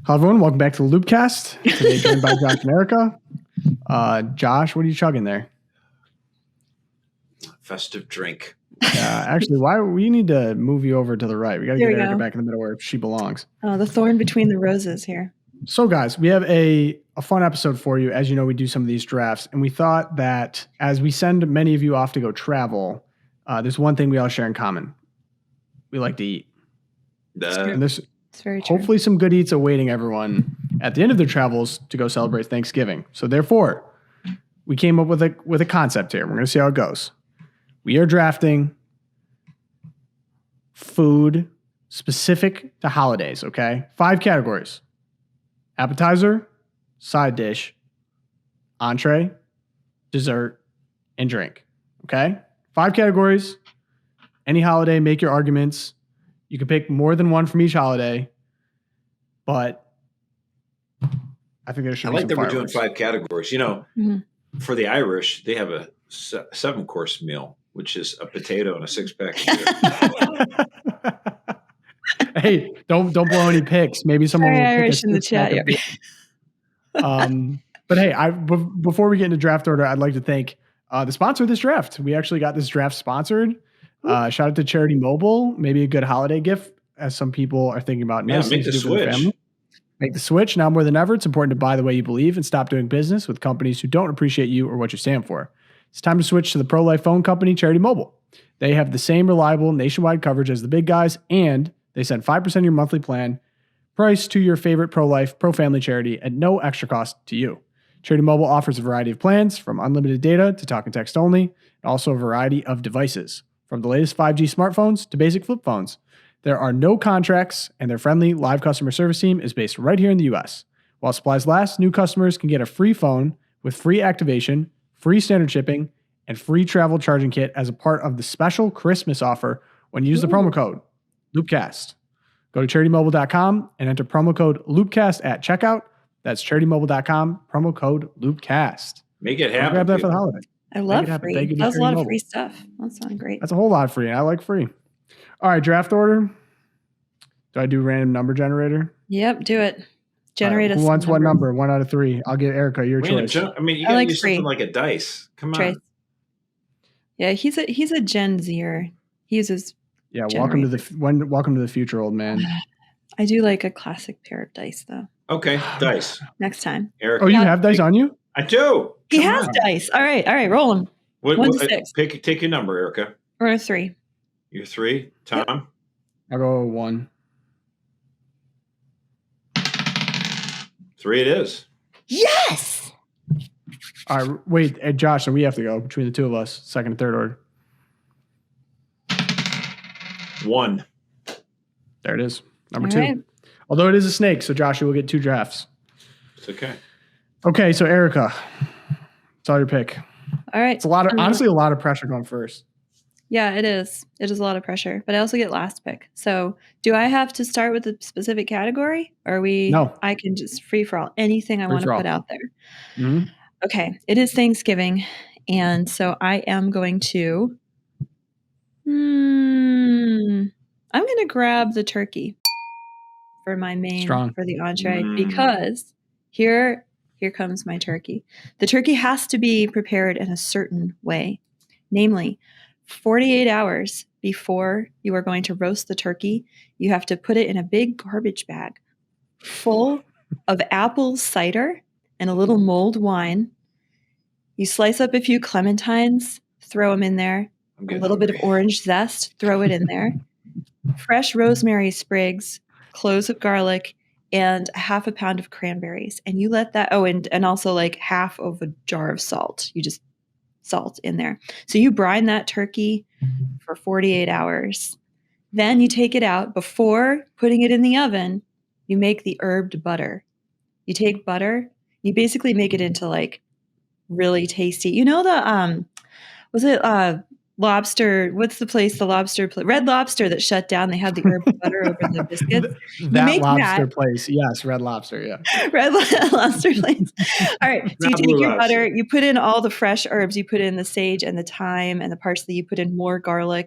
Hello, everyone. Welcome back to the LOOPCast. Today, joined by Josh and Erica. Josh, what are you chugging there? Festive drink. Actually, we need to move you over to the right. We got to get Erica back in the middle where she belongs. Oh, the thorn between the roses here. So, guys, we have a fun episode for you. As you know, we do some of these drafts, and we thought that as we send many of you off to go travel, there's one thing we all share in common. We like to eat. And this, it's very true. Hopefully some good eats awaiting everyone at the end of their travels to go celebrate Thanksgiving. So therefore, we came up with a concept here. We're going to see how it goes. We are drafting food specific to holidays, okay? 5 categories. Appetizer, side dish, entree, dessert, and drink, okay? 5 categories. Any holiday, make your arguments. You can pick more than one from each holiday, but I think there should be some that fireworks. We're doing 5 categories. You know, for the Irish, they have a 7-course meal, which is a potato and a 6-pack of beer. Hey, don't blow any picks. Maybe someone will Irish in the chat. But hey, before we get into draft order, I'd like to thank the sponsor of this draft. We actually got this draft sponsored. Shout out to Charity Mobile. Maybe a good holiday gift, as some people are thinking about now. Make the switch. Make the switch now more than ever. It's important to buy the way you believe and stop doing business with companies who don't appreciate you or what you stand for. It's time to switch to the pro-life phone company, Charity Mobile. They have the same reliable nationwide coverage as the big guys, and they send 5% of your monthly plan price to your favorite pro-life, pro-family charity at no extra cost to you. Charity Mobile offers a variety of plans, from unlimited data to talk and text only, and also a variety of devices, from the latest 5G smartphones to basic flip phones. There are no contracts, and their friendly live customer service team is based right here in the U.S. While supplies last, new customers can get a free phone with free activation, free standard shipping, and free travel charging kit as a part of the special Christmas offer when you use the promo code LOOPCast. Go to CharityMobile.com and enter promo code LOOPCast at checkout. That's CharityMobile.com, promo code LOOPCast. Make it happen. Grab that for the holiday. I love free. That's a lot of free stuff. That sounds great. That's a whole lot of free. I like free. All right, draft order. Do I do random number generator? Yep, do it. Generate who wants what number? 1 out of 3. I'll give Erica your choice. You gotta use something like a dice. Come on. Trace. Yeah, he's a Gen Zer. He uses. Yeah, welcome to the future, old man. I do like a classic pair of dice, though. Okay, dice. Next time. Erica. Oh, you have dice on you? I do. He has dice. All right, roll them. 1 to 6. Take your number, Erica. Or 3. You're 3. Tom? Yep. I'll go 1. 3 it is. Yes! All right, wait, Josh, so we have to go between the two of us, second and third order. 1. There it is. Number 2. Right. Although it is a snake, so Josh, you will get 2 drafts. It's okay. Okay, so Erica, it's all your pick. All right. It's honestly a lot of pressure going first. Yeah, it is. It is a lot of pressure, but I also get last pick. So do I have to start with a specific category, or No. I can just free for all anything I want to put out there. Mm-hmm. Okay. It is Thanksgiving. And so I am going to, I'm going to grab the turkey for my main, for the entree, because here comes my turkey. The turkey has to be prepared in a certain way, namely 48 hours before you are going to roast the turkey. You have to put it in a big garbage bag full of apple cider and a little mulled wine. You slice up a few clementines, throw them in there, a little bit of orange zest, throw it in there, fresh rosemary sprigs, cloves of garlic, and half a pound of cranberries. And you let that, and also like half of a jar of salt. You just salt in there. So you brine that turkey for 48 hours. Then you take it out. Before putting it in the oven, you make the herbed butter. You take butter, you basically make it into like really tasty. You know the was it lobster? What's the place? The lobster place, Red Lobster, that shut down. They had the herbed butter over the biscuits. That lobster place, yes, Red Lobster, yeah. Red Lobster place. All right, so you take your butter, you put in all the fresh herbs. You put in the sage and the thyme and the parsley. You put in more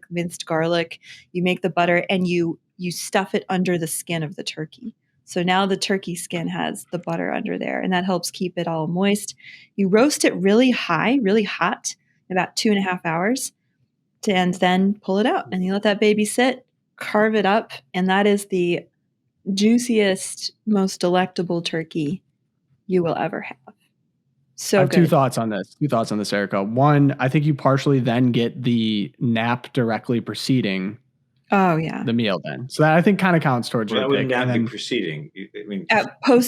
minced garlic. You make the butter, and you stuff it under the skin of the turkey So now the turkey skin has the butter under there, and that helps keep it all moist. You roast it really high, really hot, about 2.5 hours, and then pull it out. And you let that baby sit, carve it up, and that is the juiciest, most delectable turkey you will ever have. So I have good. two thoughts on this, Erica. One, I think you partially then get the nap directly preceding the meal then. So that I think kind of counts towards your pick. That would not be preceding. I mean, after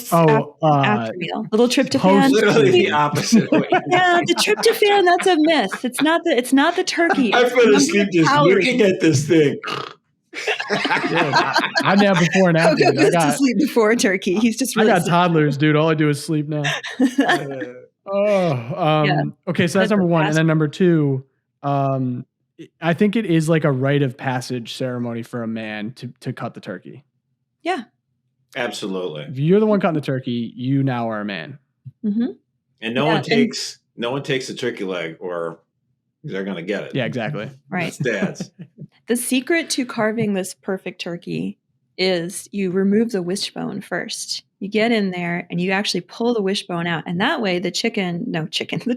meal. Little tryptophan. Literally the opposite way. Yeah, the tryptophan, that's a myth. It's not the turkey. I fell asleep just looking at this thing. I nap before and after. Coco goes to sleep before a turkey. He's just really I got toddlers, dude. All I do is sleep now. Okay, so that's number one. And then number two, I think it is like a rite of passage ceremony for a man to cut the turkey. Yeah. Absolutely. If you're the one cutting the turkey, you now are a man. Mm-hmm. And no one takes the turkey leg, or they're going to get it. Yeah, exactly. Right. It's dad's. The secret to carving this perfect turkey is you remove the wishbone first. You get in there and you actually pull the wishbone out. And that way the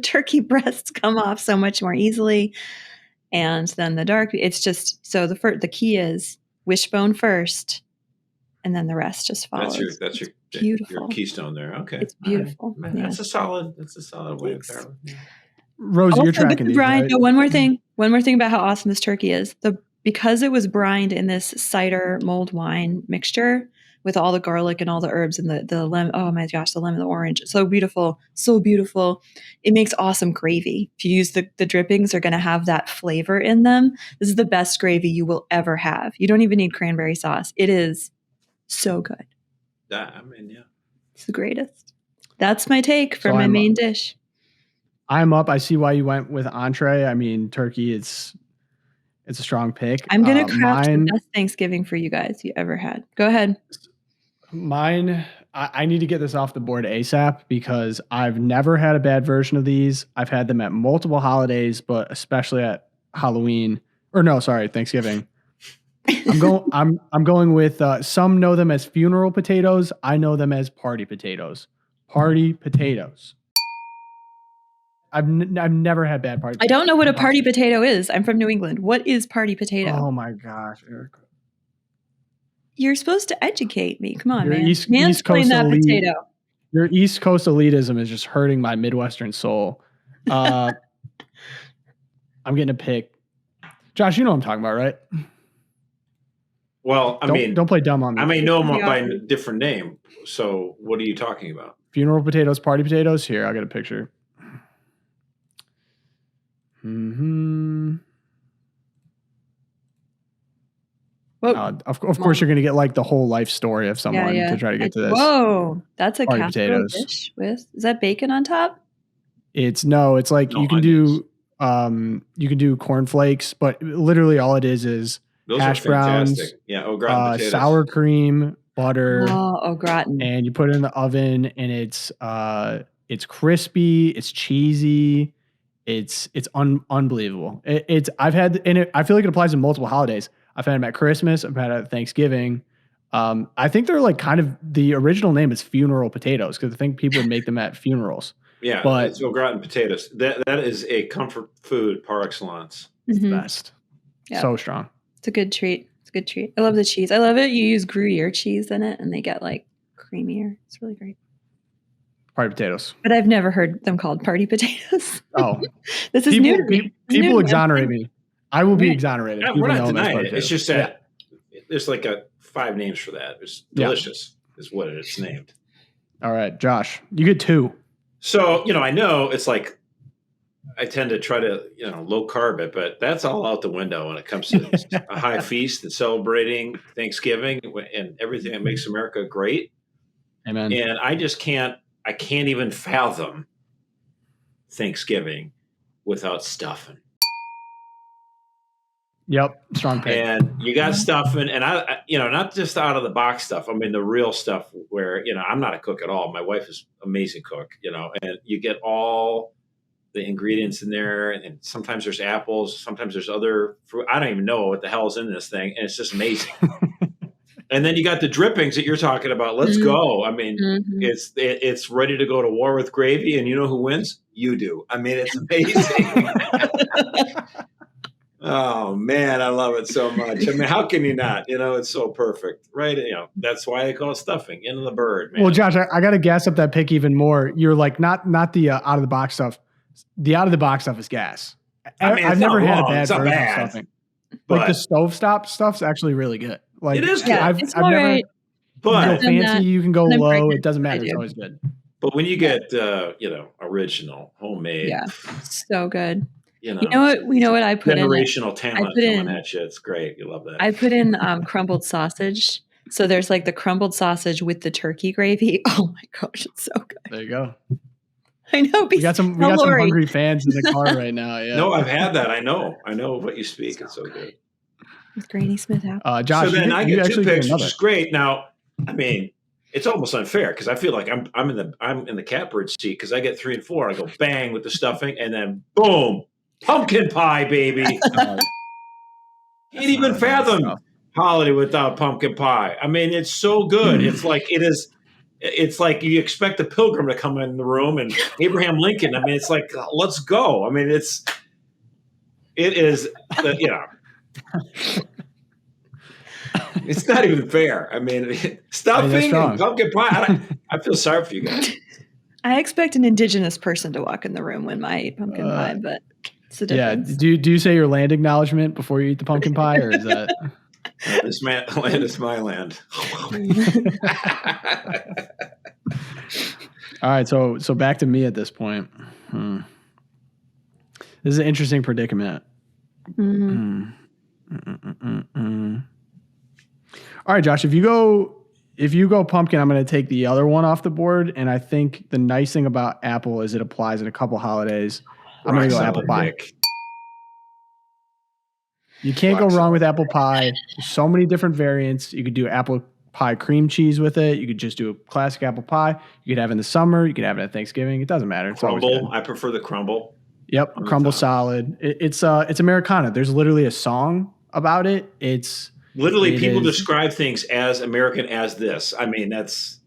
turkey breasts come off so much more easily. And then it's just, so the key is wishbone first, and then the rest just follows. That's your keystone there. Okay. It's beautiful. Right. Yeah. That's a solid way of there. Yeah. Rosie, you're tracking these, brine. right? No, one more thing about how awesome this turkey is. Because it was brined in this cider mulled wine mixture with all the garlic and all the herbs and the lemon. Oh my gosh, the lemon, the orange. So beautiful. So beautiful. It makes awesome gravy. If you use the drippings, they're going to have that flavor in them. This is the best gravy you will ever have. You don't even need cranberry sauce. It is so good. Yeah. It's the greatest. That's my take for my main dish. I'm up. I see why you went with entree. I mean, turkey, it's a strong pick. I'm going to craft the best Thanksgiving for you guys you ever had. Go ahead. Mine, I need to get this off the board ASAP because I've never had a bad version of these. I've had them at multiple holidays, but especially at Halloween. Thanksgiving. I'm going with some know them as funeral potatoes. I know them as party potatoes. Party potatoes. I've never had bad party potatoes. I don't know what a party potato is. I'm from New England. What is party potato? Oh my gosh, Erica. You're supposed to educate me. Come on, man. East Coast that potato. Your East Coast elitism is just hurting my Midwestern soul. I'm getting a pick. Josh, you know what I'm talking about, right? Well, don't play dumb on me. I may know them by a different name. So what are you talking about? Funeral potatoes, party potatoes? Here, I'll get a picture. Mm-hmm. Of course, you're going to get like the whole life story of someone to try to get to this. Whoa, that's a casserole dish with, is that bacon on top? It's like you can do cornflakes, but literally all it is those hash browns, au gratin potatoes, sour cream, butter, au gratin, and you put it in the oven, and it's crispy, it's cheesy. It's unbelievable. I feel like it applies to multiple holidays. I've had them at Christmas. I've had it at Thanksgiving. I think they're like kind of the original name is funeral potatoes because I think people would make them at funerals. Yeah, but it's au gratin potatoes. That is a comfort food par excellence. It's the best. Yep. So strong. It's a good treat. I love the cheese. I love it. You use Gruyere cheese in it, and they get like creamier. It's really great. Party potatoes. But I've never heard them called party potatoes. Oh. This is new to me. People exonerate me. I will be exonerated. We're not denying it. It's just that there's like 5 names for that. It's delicious is what it's named. All right, Josh, you get 2. So, I know it's like I tend to try to, low carb it, but that's all out the window when it comes to a high feast and celebrating Thanksgiving and everything that makes America great. Amen. And I can't even fathom Thanksgiving without stuffing. Yep, strong pick. And you got stuffing, and I not just out of the box stuff. I mean the real stuff where I'm not a cook at all. My wife is an amazing cook, and you get all the ingredients in there, and sometimes there's apples, sometimes there's other fruit. I don't even know what the hell is in this thing, and it's just amazing. And then you got the drippings that you're talking about. Let's go. I mean, it's ready to go to war with gravy. And you know who wins? You do. I mean, it's amazing. Oh, man, I love it so much. I mean, how can you not? It's so perfect, right? That's why they call it stuffing into the bird, man. Well, Josh, I got to gas up that pick even more. You're like, not the out-of-the-box stuff. The out-of-the-box stuff is gas. I mean, I've never had a bad version of stuffing. But like the stovetop stuff's actually really good. Like, it is good. I've never right. But you can go fancy, you can go low. It doesn't matter. It's always good. But when you get, original, homemade. Yeah, so good. You know what I put in? Generational talent coming at you. It's great. You love that. I put in crumbled sausage. So there's like the crumbled sausage with the turkey gravy. Oh my gosh, it's so good. There you go. I know. We got some hungry fans in the car right now. Yeah. No, I've had that. I know what you speak. It's so good. With Granny Smith out. Josh, so then I get 2 picks, which is great. Now, I mean, it's almost unfair because I feel like I'm in the catbird seat because I get 3 and 4. I go bang with the stuffing, and then boom, pumpkin pie, baby. Can't even fathom holiday without pumpkin pie. I mean, it's so good. It's like you expect a pilgrim to come in the room and Abraham Lincoln. I mean, it's like, let's go. I mean, it is. It's not even fair. I mean, stuffing and pumpkin pie. I feel sorry for you guys. I expect an indigenous person to walk in the room when I eat pumpkin pie, but it's a difference. Yeah. Do you say your land acknowledgement before you eat the pumpkin pie, or is that? This land is my land. All right. So back to me at this point. This is an interesting predicament. All right, Josh, if you go pumpkin, I'm going to take the other one off the board. And I think the nice thing about apple is it applies in a couple holidays. I'm going to go apple pie. You can't go wrong with apple pie. There's so many different variants. You could do apple pie cream cheese with it. You could just do a classic apple pie. You could have it in the summer. You could have it at Thanksgiving. It doesn't matter. It's crumble. I prefer the crumble. Yep, crumble solid. It's Americana. There's literally a song about it. People describe things as American as this. I mean, that's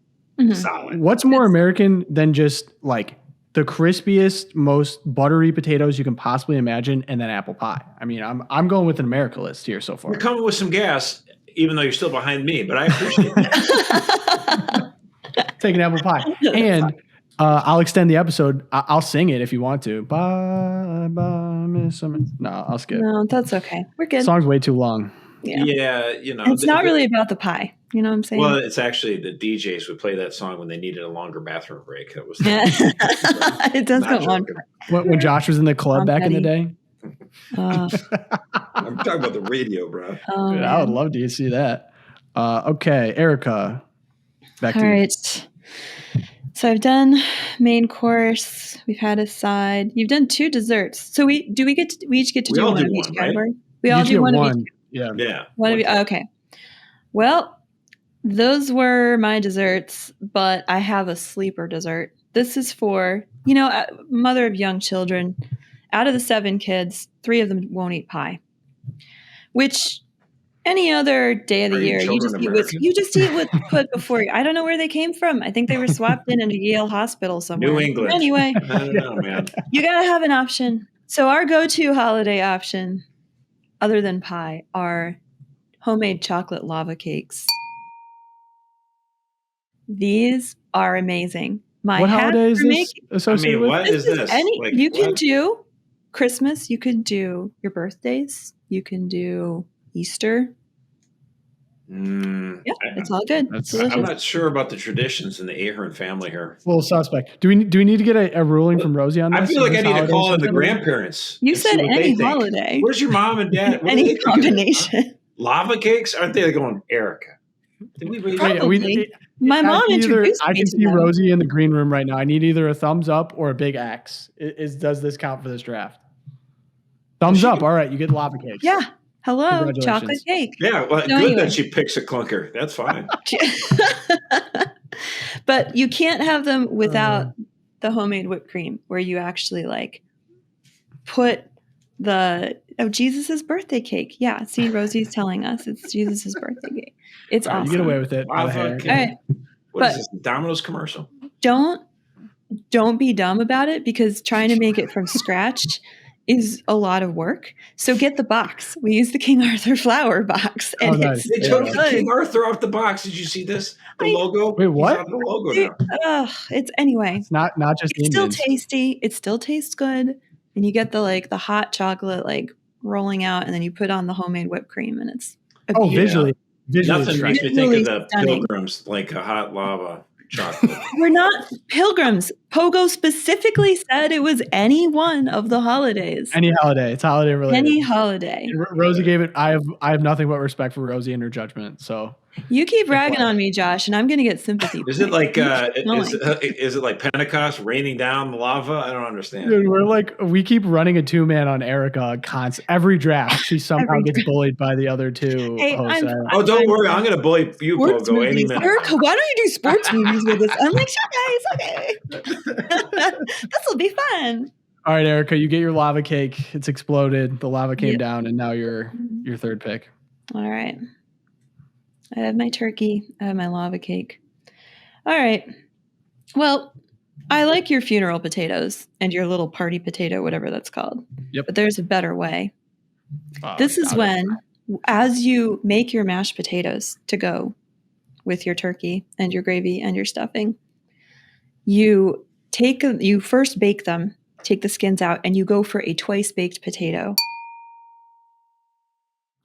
solid. What's more American than just like the crispiest, most buttery potatoes you can possibly imagine, and then apple pie? I mean, I'm going with an America list here so far. You're coming with some gas, even though you're still behind me, but I appreciate that. Take an apple pie. And I'll extend the episode. I'll sing it if you want to. Bye, bye, Miss Summer. No, I'll skip. No, that's okay. We're good. The song's way too long. Yeah, it's not really about the pie. You know what I'm saying? Well, it's actually the DJs would play that song when they needed a longer bathroom break. That was it does go on. When Josh was in the club back in the day. I'm talking about the radio, bro. Oh, dude, I would love to see that. Okay, Erica, back to you. All right. So I've done main course. We've had a side. You've done 2 desserts. So we each get to do one of each category. Right? We all do one of each. Yeah. One of you. Okay. Well, those were my desserts, but I have a sleeper dessert. This is for, mother of young children. Out of the 7 kids, 3 of them won't eat pie, which any other day of the year, you just eat what's put before you. I don't know where they came from. I think they were swapped in a Yale hospital somewhere. New England. Anyway, I don't know, man. You got to have an option. So our go-to holiday option, other than pie, are homemade chocolate lava cakes. These are amazing. What holiday is this associated with? What is this? You can do Christmas. You can do your birthdays. You can do Easter. Yeah, it's all good. I'm not sure about the traditions in the Ahern family here. Full suspect. Do we need to get a ruling from Rosie on this? I feel like I need to call in the grandparents. You said any holiday. Where's your mom and dad? Any combination. Lava cakes? Aren't they going, Erica? Did we raise My mom introduced me. I can see Rosie in the green room right now. I need either a thumbs up or a big X. Does this count for this draft? Thumbs up. All right, you get lava cakes. Yeah. Hello, chocolate cake. Yeah, well, good that she picks a clunker. That's fine. But you can't have them without the homemade whipped cream, where you actually put Jesus's birthday cake. Yeah, see, Rosie's telling us it's Jesus's birthday cake. It's awesome. You get away with it. Lava cake. All right. What is this? Domino's commercial? Don't be dumb about it, because trying to make it from scratch is a lot of work. So get the box. We use the King Arthur flour box. And nice. They took King Arthur off the box. Did you see this? The logo? Wait, what? The logo now. Anyway. It's not just It's Indians. still tasty. It still tastes good. And you get the hot chocolate rolling out, and then you put on the homemade whipped cream, and it's visually. Nothing makes me think of the stunning. Pilgrims, like a hot lava chocolate. We're not Pilgrims. Pogo specifically said it was any one of the holidays. Any holiday. It's holiday related. Any holiday. Rosie gave it. I have nothing but respect for Rosie and her judgment. So you keep ragging on me, Josh, and I'm going to get sympathy. Is it like is it like Pentecost raining down the lava? I don't understand. Dude, we keep running a 2-man on Erica every draft. She somehow gets bullied by the other two hosts. Don't worry, I'm going to bully you, Pogo, any minute. Erica, why don't you do sports movies with us? I'm like, sure, guys, okay. This will be fun. All right, Erica, you get your lava cake. It's exploded. The lava came down, and now you're your third pick. All right. I have my turkey. I have my lava cake. All right. Well, I like your funeral potatoes and your little party potato, whatever that's called. Yep. But there's a better way. This is when, as you make your mashed potatoes to go with your turkey and your gravy and your stuffing, you first bake them, take the skins out, and you go for a twice baked potato.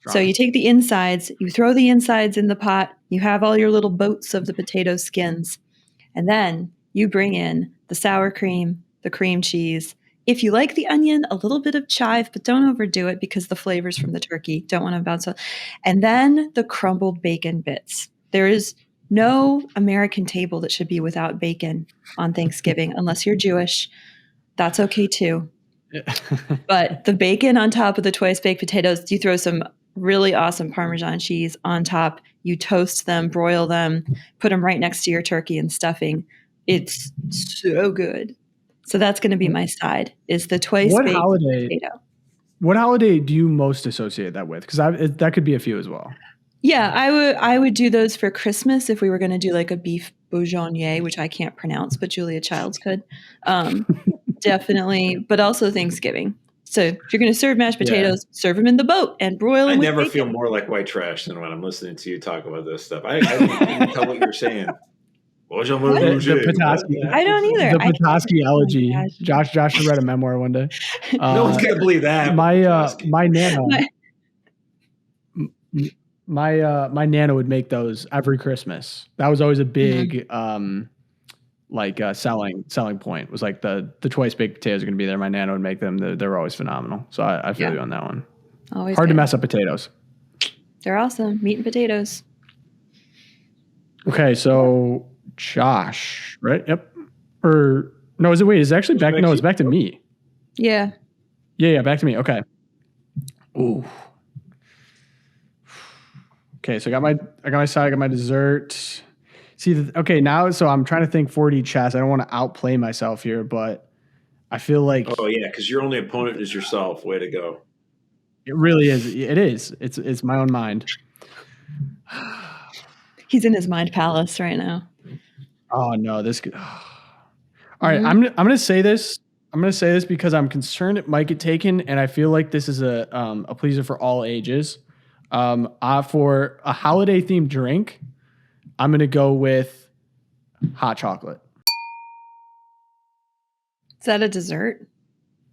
So you take the insides, you throw the insides in the pot, you have all your little boats of the potato skins, and then you bring in the sour cream, the cream cheese. If you like the onion, a little bit of chive, but don't overdo it because the flavors from the turkey don't want to bounce out. And then the crumbled bacon bits. There is no American table that should be without bacon on Thanksgiving, unless you're Jewish. That's okay too. But the bacon on top of the twice baked potatoes, you throw some really awesome Parmesan cheese on top. You toast them, broil them, put them right next to your turkey and stuffing. It's so good. So that's going to be my side, is the twice baked potato. What holiday do you most associate that with? Because that could be a few as well. Yeah, I would do those for Christmas if we were going to do like a beef bourguignon, which I can't pronounce, but Julia Childs could. Definitely, but also Thanksgiving. So if you're going to serve mashed potatoes, serve them in the boat and broil them. I never feel more like white trash than when I'm listening to you talk about this stuff. I can't tell what you're saying. The Petoskey. I don't either. The Petoskey elegy. Josh should write a memoir one day. No one's going to believe that. My nana. My nana would make those every Christmas. That was always a big selling point. Was like the twice baked potatoes are going to be there. My nana would make them. They were always phenomenal. So I feel you on that one. Always hard good. to mess up potatoes. They're awesome. Meat and potatoes. Okay, so Josh, right? Yep. Or no? Is it? Wait, is it actually back? No, it's back to me. Yeah. Yeah. Back to me. Okay. Ooh. Okay, so I got my side, I got my dessert. See, okay, now, so I'm trying to think 4D chess. I don't want to outplay myself here, but I feel like... Oh, yeah, because your only opponent is yourself. Way to go. It really is. It is. It's my own mind. He's in his mind palace right now. Oh, no, this... All right, I'm going to say this. I'm going to say this because I'm concerned it might get taken, and I feel like this is a pleaser for all ages. For a holiday themed drink, I'm going to go with hot chocolate. Is that a dessert?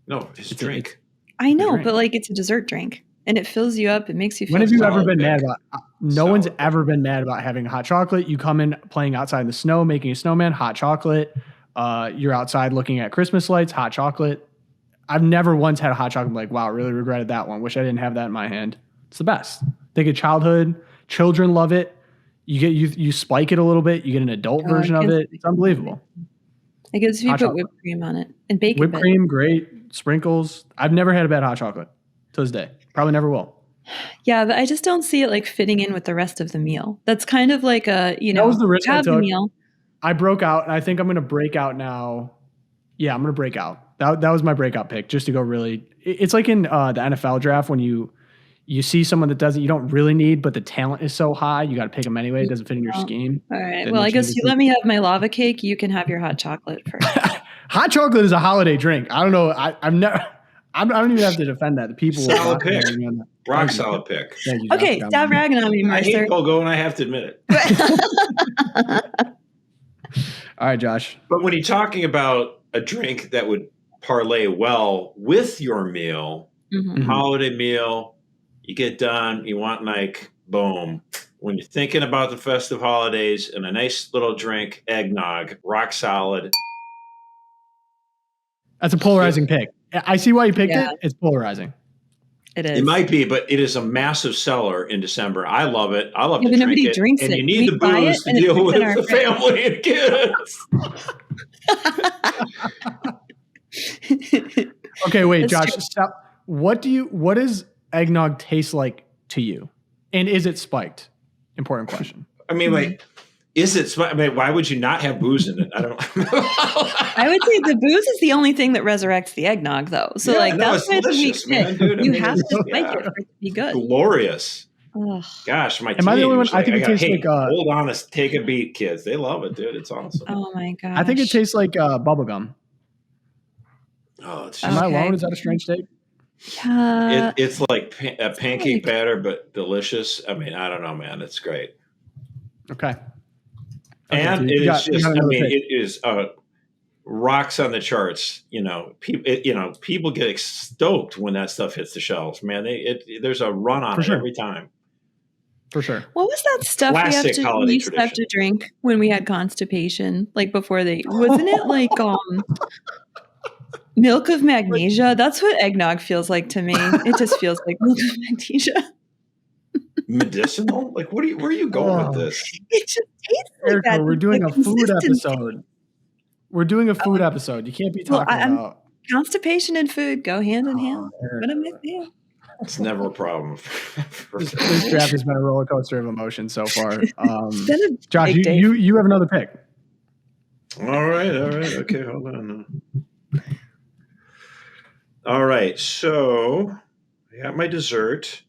No, it's a drink. I know, but like it's a dessert drink and it fills you up. It makes you feel. When have you ever been mad about? No one's ever been mad about having hot chocolate. You come in playing outside in the snow, making a snowman, hot chocolate. You're outside looking at Christmas lights, hot chocolate. I've never once had a hot chocolate. I'm like, wow, really regretted that one. Wish I didn't have that in my hand. It's the best. Think of childhood. Children love it. You spike it a little bit. You get an adult version of it. It's unbelievable. I guess if you put whipped cream on it and bacon. Whipped cream, great. Sprinkles. I've never had a bad hot chocolate to this day. Probably never will. Yeah, but I just don't see it like fitting in with the rest of the meal. That's kind of like a, that was the risk I took. The meal. I broke out, and I think I'm going to break out now Yeah, I'm going to break out. That was my breakout pick, just to go really. It's like in the NFL draft when you see someone that doesn't, you don't really need, but the talent is so high, you got to pick them anyway. It doesn't fit in your scheme. All right. Well, I guess you let me have my lava cake. You can have your hot chocolate first. Hot chocolate is a holiday drink. I don't know. I'm never. I don't even have to defend that. The people solid pick. Rock solid pick. Thank you, okay, stop ragging on me, Mercer. I hate Pogo, and I have to admit it. All right, Josh. But when you're talking about a drink that would parlay well with your meal, holiday meal, you get done, you want like, boom. When you're thinking about the festive holidays and a nice little drink, eggnog, rock solid. That's a polarizing pick. I see why you picked it. It's polarizing. It is. It might be, but it is a massive seller in December. I love it. I love to drink nobody it. Drinks and it. you need the booze to deal with the family and kids. Okay, wait, Josh. Stop. What does eggnog taste like to you? And is it spiked? Important question. I mean, like, is it? I mean, why would you not have booze in it? I don't. I would say the booze is the only thing that resurrects the eggnog, though. So, that's why it's a weak pick. You have to spike it for it to be good. Glorious. Ugh. Gosh, my am I the only one? I think it tastes like. Hold on, take a beat, kids. They love it, dude. It's awesome. Oh my gosh. I think it tastes like bubble gum. Oh, it's am I alone? Is that a strange take? Yeah. It's like a pancake batter, but delicious. I mean, I don't know, man. It's great. Okay. And it is just, I mean, it is rocks on the charts. People get stoked when that stuff hits the shelves, man. There's a run on it every time. For sure. What was that stuff we used to have to drink when we had constipation? Like wasn't it like milk of magnesia? That's what eggnog feels like to me. It just feels like milk of magnesia. Medicinal? Like, where are you going with this? It just tastes like Erica, that. we're doing a food episode. We're doing a food episode. You can't be talking about constipation and food go hand in hand. What am I saying? It's never a problem. This draft has been a roller coaster of emotion so far. Josh, you have another pick. All right. Okay, hold on. All right, so I got my dessert.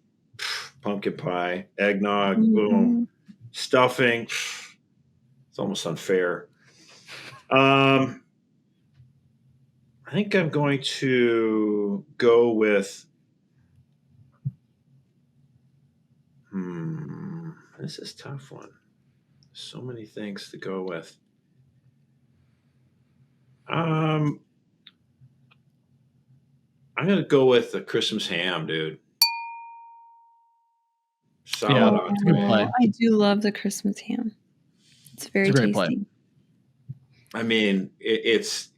Pumpkin pie, eggnog, boom, stuffing. It's almost unfair. I think I'm going to go with. This is a tough one. So many things to go with. I'm going to go with the Christmas ham, dude. Solid it's a good play. I do love the Christmas ham. It's very tasty. Play. I mean, it's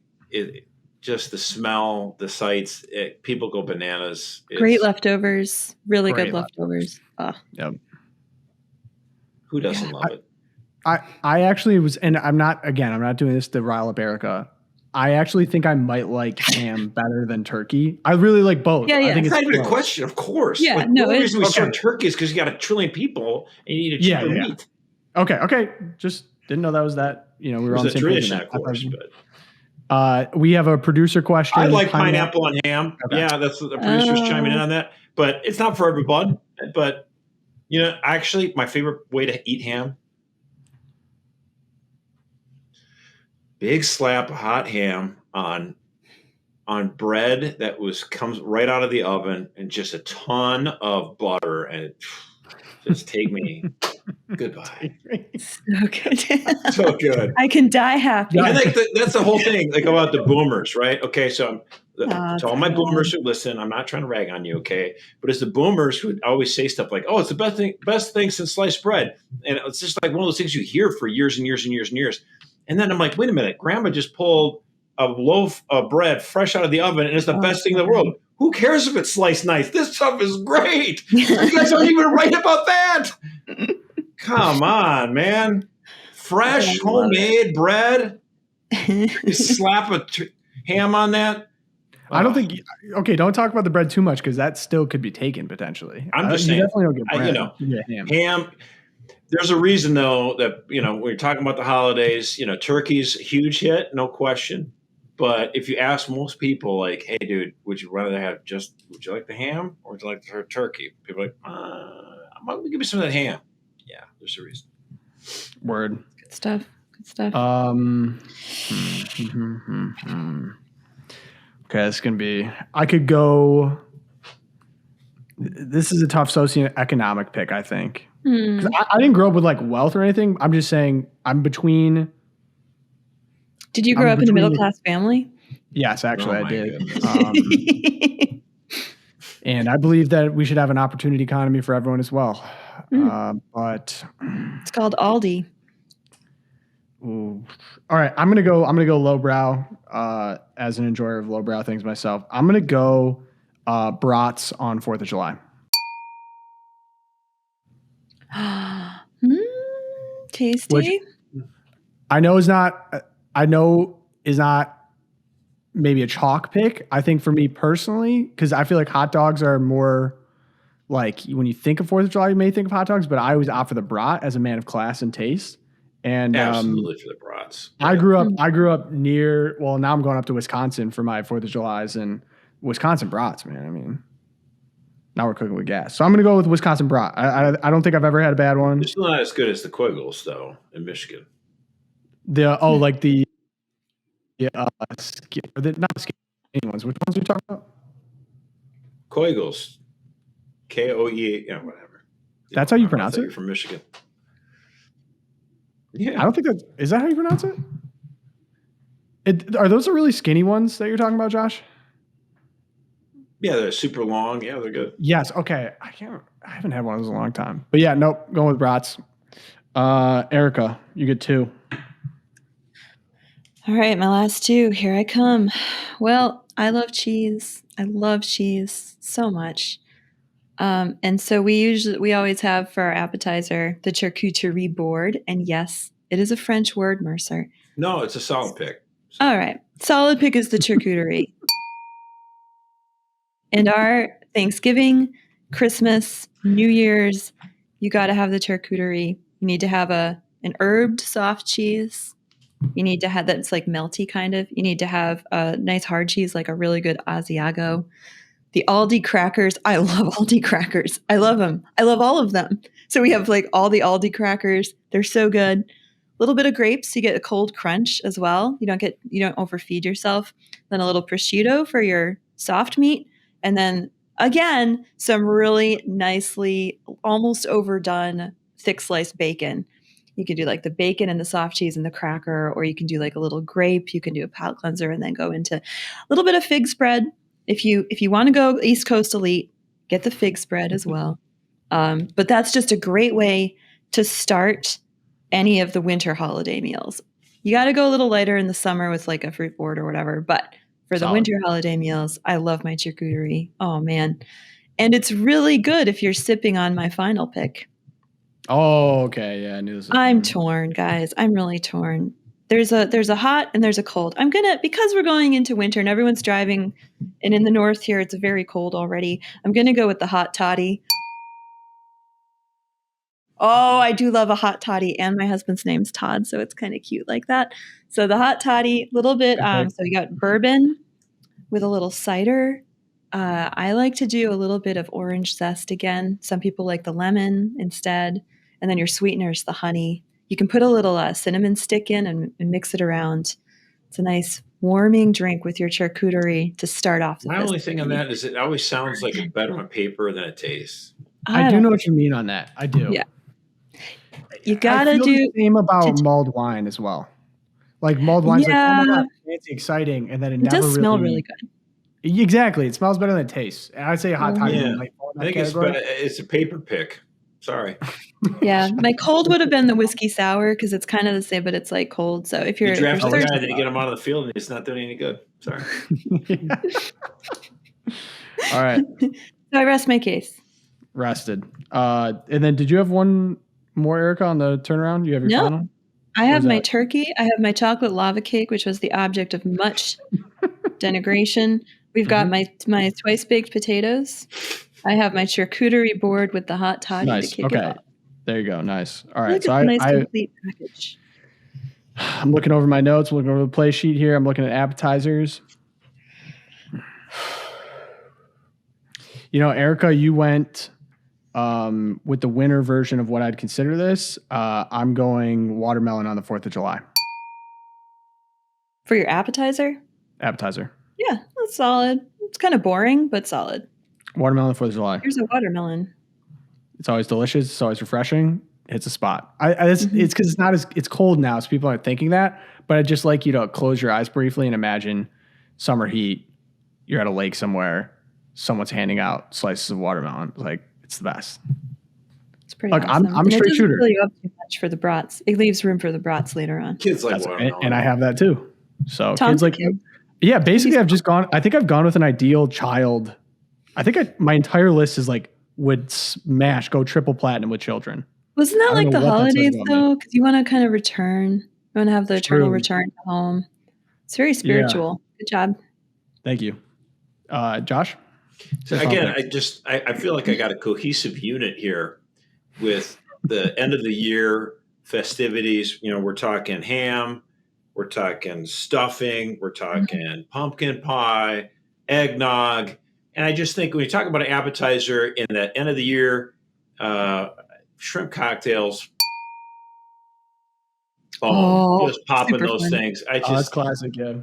just the smell, the sights. People go bananas. Great leftovers. Really good leftovers. Oh. Yep. Who doesn't love it? I actually was, and I'm not doing this to rile up Erica. I actually think I might like ham better than turkey. I really like both. Yeah. I think it's not even a question, of course. Yeah, the only reason we serve turkey is because you got 1 trillion people and you need a cheaper meat. Okay. Just didn't know that was that. We were on the same page. Of course, we have a producer question. I like pineapple on ham. Okay. Yeah, that's the producers chiming in on that. But it's not for everyone. But actually, my favorite way to eat ham. Big slap of hot ham on bread that comes right out of the oven, and just a ton of butter, and just take me goodbye. So good. So good. I can die happy. I think that's the whole thing, like about the boomers, right? Okay, so to all my boomers who listen, I'm not trying to rag on you, okay? But it's the boomers who always say stuff like, "Oh, it's the best thing since sliced bread," and it's just like one of those things you hear for years and years and years and years. And then I'm like, wait a minute, Grandma just pulled a loaf of bread fresh out of the oven, and it's the best thing in the world. Who cares if it's sliced nice? This stuff is great. You guys aren't even right about that. Come on, man. Fresh, homemade bread. You slap a ham on that. I don't think. Okay, don't talk about the bread too much because that still could be taken potentially. I'm just saying. You definitely don't get bread. Ham. There's a reason, though, that, when you're talking about the holidays, turkey's a huge hit, no question. But if you ask most people, like, hey, dude, would you like the ham or would you like the turkey? People are like, I'm going to give me some of that ham. Yeah, there's a reason. Word. Good stuff. Okay, it's going to be, I could go, this is a tough socioeconomic pick, I think. Because I didn't grow up with like wealth or anything. I'm just saying I'm between. Did you grow up in a middle-class family? Yes, actually, I did. And I believe that we should have an opportunity economy for everyone as well. But it's called Aldi. Ooh. All right, I'm gonna go lowbrow. As an enjoyer of lowbrow things myself, I'm gonna go brats on 4th of July. Tasty. Which I know is not maybe a chalk pick. I think for me personally, because I feel like hot dogs are more like when you think of 4th of July, you may think of hot dogs, but I always opt for the brat as a man of class and taste. And absolutely for the brats. I grew up near. Well, now I'm going up to Wisconsin for my 4th of July's, and Wisconsin brats, man. I mean, now we're cooking with gas. So I'm going to go with Wisconsin brat. I don't think I've ever had a bad one. It's not as good as the Quiggles though in Michigan. Not the skinny ones. Which ones are you talking about? Quiggles. Koe. Yeah, whatever. That's how you pronounce it? You're from Michigan. Yeah. I don't think is that how you pronounce it? Are those the really skinny ones that you're talking about, Josh? Yeah, they're super long. Yeah, they're good. Yes. Okay. I haven't had one of those in a long time. But yeah, nope. Going with brats. Erica, you get 2. All right, my last 2. Here I come. Well, I love cheese. I love cheese so much. And so we always have for our appetizer the charcuterie board. And yes, it is a French word, Mercer. No, it's a solid pick. All right. Solid pick is the charcuterie. And our Thanksgiving, Christmas, New Year's, you got to have the charcuterie. You need to have an herbed soft cheese. You need to have that's like melty kind of. You need to have a nice hard cheese, like a really good Asiago. The Aldi crackers. I love Aldi crackers. I love them. I love all of them. So we have like all the Aldi crackers. They're so good. A little bit of grapes. You get a cold crunch as well. You don't overfeed yourself. Then a little prosciutto for your soft meat. And then again, some really nicely almost overdone thick sliced bacon. You can do like the bacon and the soft cheese and the cracker, or you can do like a little grape. You can do a palate cleanser and then go into a little bit of fig spread. If you want to go East Coast elite, get the fig spread as well. But that's just a great way to start any of the winter holiday meals. You got to go a little lighter in the summer with like a fruit board or whatever. But for the winter holiday meals, I love my charcuterie. Oh, man. And it's really good if you're sipping on my final pick. Oh, okay. Yeah, I knew this. I'm torn, guys. I'm really torn. There's a hot and there's a cold. Because we're going into winter and everyone's driving, and in the north here it's very cold already. I'm gonna go with the hot toddy. Oh, I do love a hot toddy, and my husband's name's Todd, so it's kind of cute like that. So the hot toddy, little bit. So you got bourbon with a little cider. I like to do a little bit of orange zest again. Some people like the lemon instead, and then your sweetener's the honey. You can put a little cinnamon stick in and mix it around. It's a nice warming drink with your charcuterie to start off. My only thing on that is it always sounds like it's better on paper than it tastes. I do know what you mean on that. I do. Yeah. You gotta do the same about mulled wine as well. Like mulled wine's like, oh my God, fancy, exciting, and then it never does smell really good. Exactly, it smells better than it tastes. And I'd say a hot toddy. Yeah. I think it's a paper pick. Sorry. Yeah, my cold would have been the whiskey sour because it's kind of the same, but it's like cold. So if you're draft a guy, then you get him out of the field, and it's not doing any good. Sorry. All right. So I rest my case. Rested. And then, did you have one more, Erica, on the turnaround? You have your final? I have my turkey. I have my chocolate lava cake, which was the object of much denigration. We've got my twice baked potatoes. I have my charcuterie board with the hot toddy to kick it off. There you go. Nice. All right. So nice complete package. I'm looking over my notes, looking over the play sheet here. I'm looking at appetizers. Erica, you went with the winter version of what I'd consider this. I'm going watermelon on the 4th of July. For your appetizer? Appetizer. Yeah, that's solid. It's kind of boring, but solid. Watermelon on the 4th of July. Here's a watermelon. It's always delicious. It's always refreshing. It's a spot. It's because it's cold now, so people aren't thinking that. But I'd just like you to close your eyes briefly and imagine summer heat. You're at a lake somewhere. Someone's handing out slices of watermelon. It's the best. It's pretty awesome. I'm a straight shooter. It doesn't fill you up too much for the brats. It leaves room for the brats later on. Kids like watermelon. And I have that too. So Tom's kids like, yeah, basically I think I've gone with an ideal child. I think my entire list is would smash, go triple platinum with children. Wasn't that like the holidays though? Because you want to kind of return. You want to have the eternal return to home. It's very spiritual. Yeah. Good job. Thank you. Josh? So again, I feel like I got a cohesive unit here with the end of the year festivities. We're talking ham, we're talking stuffing, we're talking pumpkin pie, eggnog. And I just think when you talk about an appetizer in that end of the year, shrimp cocktails, just popping those fun things. That's classic, yeah.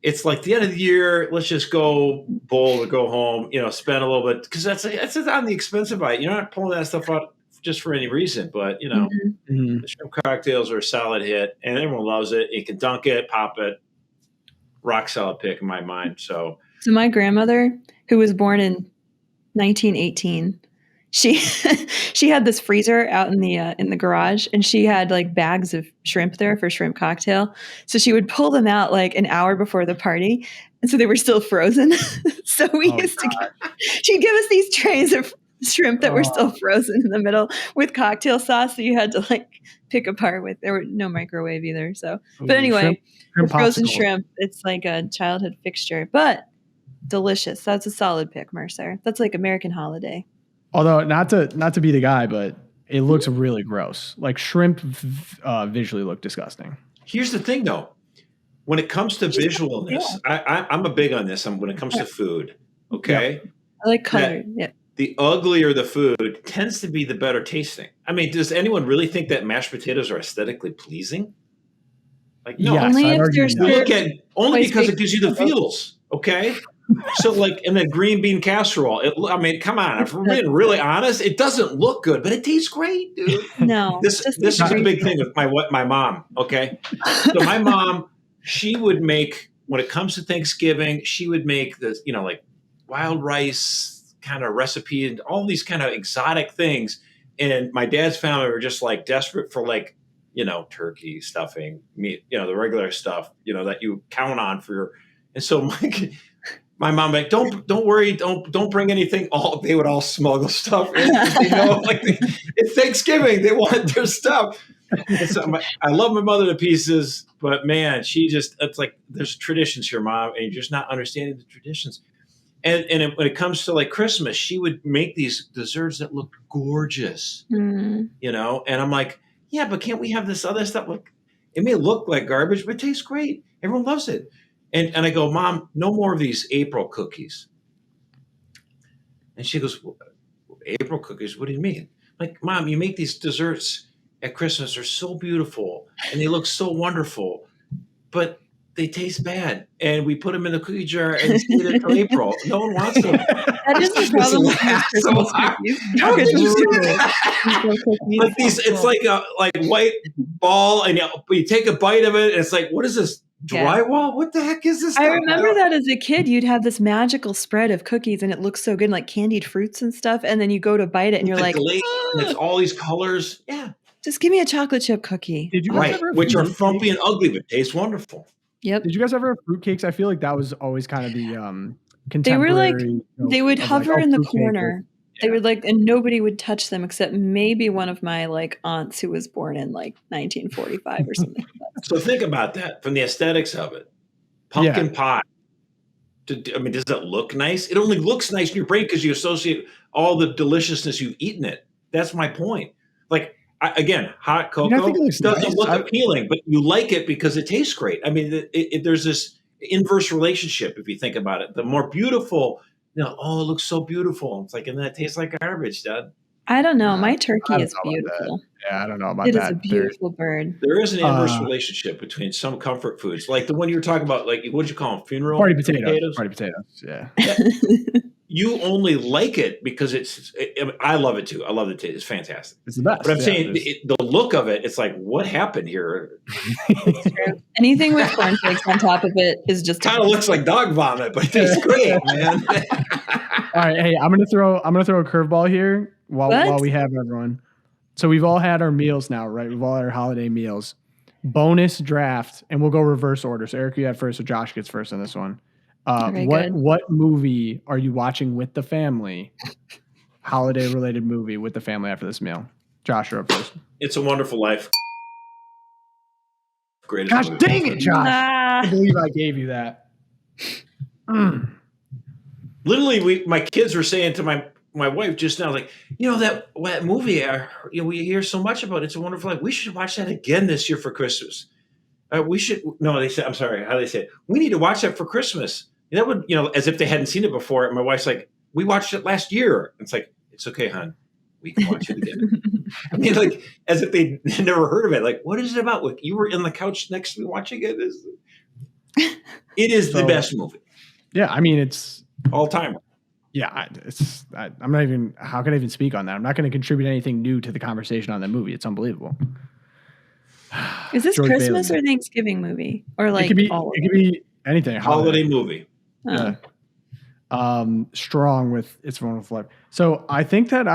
It's like the end of the year. Let's just go bowl or go home. Spend a little bit because that's on the expensive item. You're not pulling that stuff out just for any reason. But the shrimp cocktails are a solid hit, and everyone loves it. You can dunk it, pop it. Rock solid pick in my mind. So my grandmother, who was born in 1918. She had this freezer out in the garage, and she had bags of shrimp there for shrimp cocktail. So she would pull them out an hour before the party, and so they were still frozen. So she'd give us these trays of shrimp that were still frozen in the middle with cocktail sauce. So you had to pick apart with. There were no microwave either. So, but anyway, shrimp frozen shrimp. It's like a childhood fixture, but delicious. That's a solid pick, Mercer. That's like American holiday. Although not to be the guy, but it looks really gross. Shrimp visually look disgusting. Here's the thing, though. When it comes to visualness, I'm a big on this. When it comes to food, okay? Yeah. I like color. Yeah. The uglier the food tends to be the better tasting. I mean, does anyone really think that mashed potatoes are aesthetically pleasing? No. Yes, only because it gives you the feels, okay? So in a green bean casserole, come on. If we're being really honest, it doesn't look good, but it tastes great, dude. No. This is a big thing with my mom, okay? So my mom, she would make, when it comes to Thanksgiving, she would make this, wild rice kind of recipe and all these kind of exotic things. And my dad's family were just desperate for turkey, stuffing, meat, the regular stuff, that you count on for your, and so my mom don't worry, don't bring anything. They would all smuggle stuff in. It's Thanksgiving, they want their stuff. So I love my mother to pieces, but man, it's there's traditions here, Mom, and you're just not understanding the traditions. And when it comes to Christmas, she would make these desserts that look gorgeous, and I'm like, yeah, but can't we have this other stuff? It may look like garbage, but it tastes great. Everyone loves it. And I go, Mom, no more of these April cookies. And she goes, April cookies? What do you mean? Mom, you make these desserts at Christmas. They're so beautiful and they look so wonderful, but they taste bad. And we put them in the cookie jar and save it until April. No one wants them. That is the problem with Christmas cookies. It's like a white ball, and you take a bite of it, and it's like, what is this? Drywall? Yeah. What the heck is this? I remember that as a kid, you'd have this magical spread of cookies and it looks so good, like candied fruits and stuff. And then you go to bite it and you're like, and it's all these colors. Yeah. Just give me a chocolate chip cookie. Did you guys which are frumpy and ugly, but taste wonderful. Yep. Did you guys ever have fruitcakes? I feel like that was always kind of the contemporary. They were they would hover in the corner. They would and nobody would touch them except maybe one of my aunts who was born in 1945 or something. So think about that from the aesthetics of it. Pumpkin pie. Does it look nice? It only looks nice in your brain because you associate all the deliciousness you've eaten it. That's my point. again, hot I think cocoa it looks doesn't nice. look appealing, but you like it because it tastes great. I mean, there's this inverse relationship if you think about it. The more beautiful, oh, it looks so beautiful. It's like, and then it tastes like garbage, Dad. I don't know. My turkey is beautiful. Yeah, I don't know about that. It is a beautiful bird. There is an inverse relationship between some comfort foods, like the one you were talking about, like what'd you call them? Funeral party potatoes. Party potatoes. Yeah. You only like it because I love it too. I love the taste. It's fantastic. It's the best. But I'm saying the look of it, it's like, what happened here? It's true. Anything with cornflakes on top of it is just kind of looks like dog vomit, but it tastes great, man. All right, hey, I'm gonna throw a curveball here while we have everyone. So we've all had our meals now, right? We've all had our holiday meals. Bonus draft, and we'll go reverse order. So Eric, you had first, so Josh gets first on this one. What movie are you watching with the family? Holiday related movie with the family after this meal. Josh, you're up first. It's a Wonderful Life. Greatest Gosh, movie. dang it, Josh! I can't believe I gave you that. Literally, my kids were saying to my wife just now, like, that movie we hear so much about. It's a Wonderful Life. We should watch that again this year for Christmas. We should. No, they said. I'm sorry. How they say it? We need to watch that for Christmas. That would, as if they hadn't seen it before. And my wife's like, we watched it last year. It's like, it's okay, hon. We can watch it again. I mean, like, as if they never heard of it. Like, what is it about? Like, you were in the couch next to me watching it. It is the best movie. Yeah, I mean, it's all time. Yeah, I'm not even. How can I even speak on that? I'm not going to contribute anything new to the conversation on that movie. It's unbelievable. Is this George Christmas Bailey. or Thanksgiving movie, or like it could be anything. Holiday movie. Yeah. Strong with It's a Wonderful Life. So I think that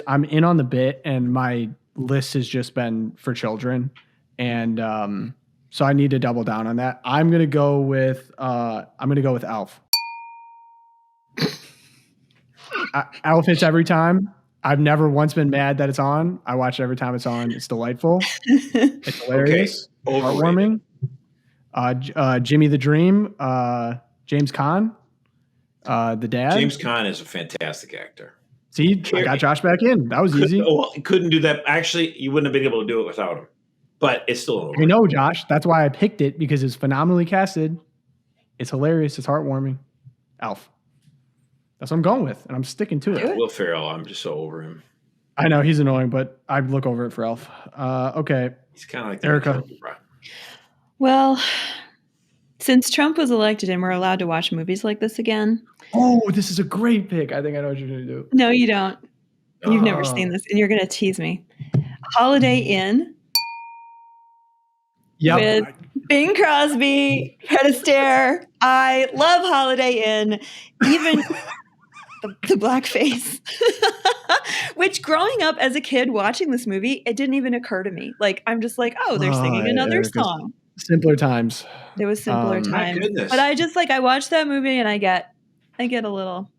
I'm in on the bit, and my list has just been for children, and so I need to double down on that. I'm gonna go with Elf. Elf hits every time. I've never once been mad that it's on. I watch it every time it's on. It's delightful. It's hilarious. Okay. Heartwarming. Jimmy the Dream. James Caan. The dad. James Caan is a fantastic actor. See, I got Josh back in. That was easy. Well, couldn't do that. Actually, you wouldn't have been able to do it without him. But it's still over. I know, Josh. That's why I picked it, because it's phenomenally casted. It's hilarious. It's heartwarming. Elf. That's what I'm going with, and I'm sticking to it. Will Ferrell, I'm just so over him. I know he's annoying, but I'd look over it for Elf. Okay. He's kind of like Erica. Well, since Trump was elected and we're allowed to watch movies like this again. Oh, this is a great pick. I think I know what you're going to do. No, you don't. You've never seen this, and you're going to tease me. Holiday Inn. Yep. With Bing Crosby, Fred Astaire. I love Holiday Inn. Even the blackface. Which, growing up as a kid watching this movie, it didn't even occur to me. Like, I'm just like, oh, they're singing another song. Simpler times. There was simpler times. Goodness. But I just I watch that movie and I get a little.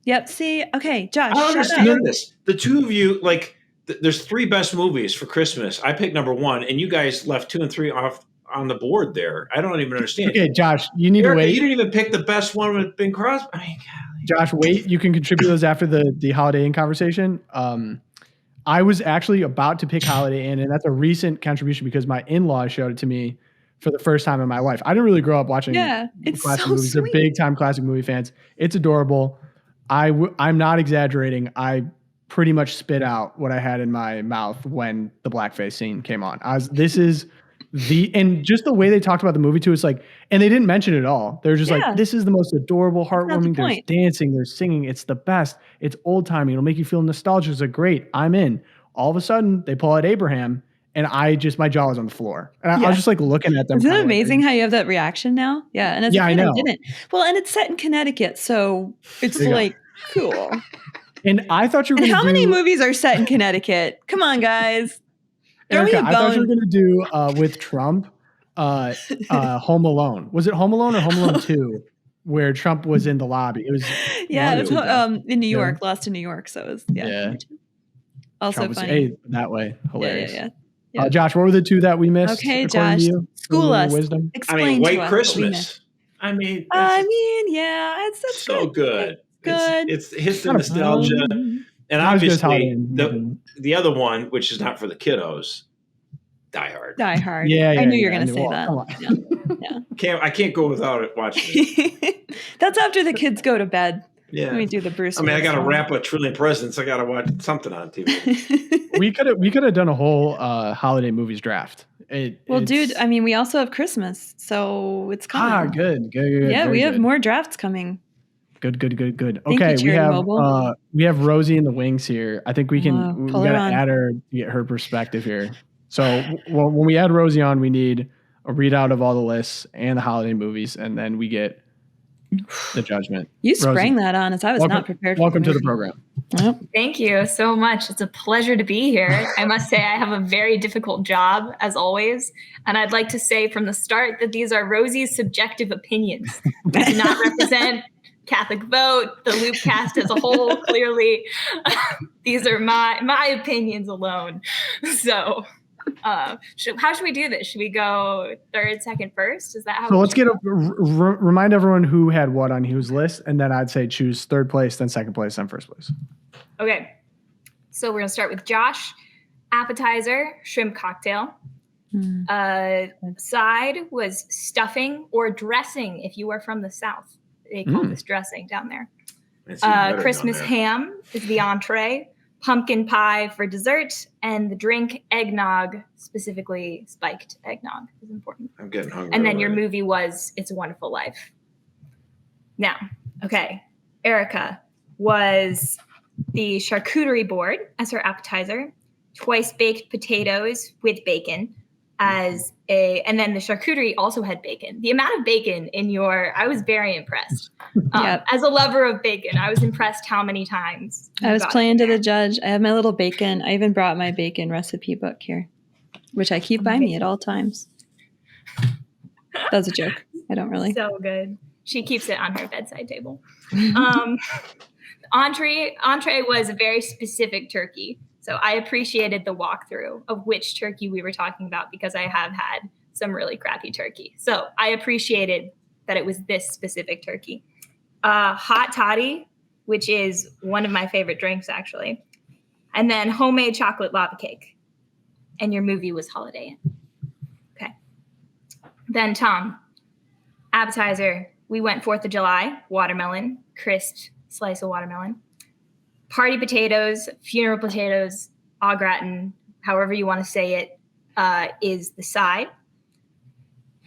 Yep. See, okay, Josh. I don't understand this. The two of you, like, there's three best movies for Christmas. I picked number one, and you guys left 2 and 3 off on the board there. I don't even understand. Okay, Josh, you need to wait. You didn't even pick the best one with Bing Crosby. I mean, Josh, wait. You can contribute those after the Holiday Inn conversation. I was actually about to pick Holiday Inn, and that's a recent contribution because my in-laws showed it to me for the first time in my life. I didn't really grow up watching classic movies. Sweet. They're big-time classic movie fans. It's adorable. I'm not exaggerating. I pretty much spit out what I had in my mouth when the blackface scene came on. And just the way they talked about the movie too, it's like, and they didn't mention it at all. They're just like, this is the most adorable, heartwarming. There's dancing, there's singing. It's the best. It's old timey. It'll make you feel nostalgic. It's like, great. I'm in. All of a sudden, they pull out Abraham, and my jaw was on the floor, and I was just like looking at them. Isn't it amazing how you have that reaction now? Yeah, and as a kid, I know. I didn't. Well, and it's set in Connecticut, so it's like cool. And I thought you were. And how many movies are set in Connecticut? Come on, guys. Erica, I thought you were going to do with Trump, Home Alone. Was it Home Alone or Home Alone 2, where Trump was in the lobby? It was it was in New York, Lost in New York. So it was also Trump funny. Was, that way, hilarious. Yeah. Josh, what were the two that we missed? Okay, Josh, school us. Wisdom. Explain White to us Christmas. I mean, yeah, it's so good. Good. It's hits the nostalgia. And obviously, the other one, which is not for the kiddos, Die Hard. Die Hard. Yeah, I knew you were going to say that. Yeah. I can't go without it watching it. That's after the kids go to bed. Yeah. Let me do the Bruce. I got to wrap a trillion presents. I got to watch something on TV. We could have done a whole holiday movies draft. Dude, I mean, we also have Christmas, so it's coming. Good. Yeah, we have more drafts coming. Good. Thank Okay, you, we have Rosie in the wings here. I think we can. We got to add her to get her perspective here. So when we add Rosie on, we need a readout of all the lists and the holiday movies, and then we get the judgment. You sprang that on us. I was not prepared. Welcome to the program. Yep. Thank you so much. It's a pleasure to be here. I must say I have a very difficult job, as always. And I'd like to say from the start that these are Rosie's subjective opinions. They do not represent Catholic Vote, the LOOPCast as a whole, clearly. These are my opinions alone. So how should we do this? Should we go third, second, first? Is that how? So let's remind everyone who had what on whose list, and then I'd say choose third place, then second place, then first place. Okay. So we're gonna start with Josh. Appetizer, shrimp cocktail. Side was stuffing or dressing. If you are from the South, they call this dressing down there. Christmas ham is the entree. Pumpkin pie for dessert, and the drink eggnog, specifically spiked eggnog, is important. I'm getting hungry. And then your movie was It's a Wonderful Life. Now, okay, Erica was the charcuterie board as her appetizer, twice baked potatoes with bacon and then the charcuterie also had bacon. The amount of bacon I was very impressed. As a lover of bacon, I was impressed how many times. I was playing to the judge. I have my little bacon. I even brought my bacon recipe book here, which I keep by me at all times. That was a joke. I don't really. So good. She keeps it on her bedside table. Entree was a very specific turkey. So I appreciated the walkthrough of which turkey we were talking about because I have had some really crappy turkey. So I appreciated that it was this specific turkey. Hot toddy, which is one of my favorite drinks, actually. And then homemade chocolate lava cake. And your movie was Holiday Inn. Okay. Then Tom, appetizer. We went 4th of July, watermelon, crisp slice of watermelon. Party potatoes, funeral potatoes, au gratin, however you want to say it, is the side.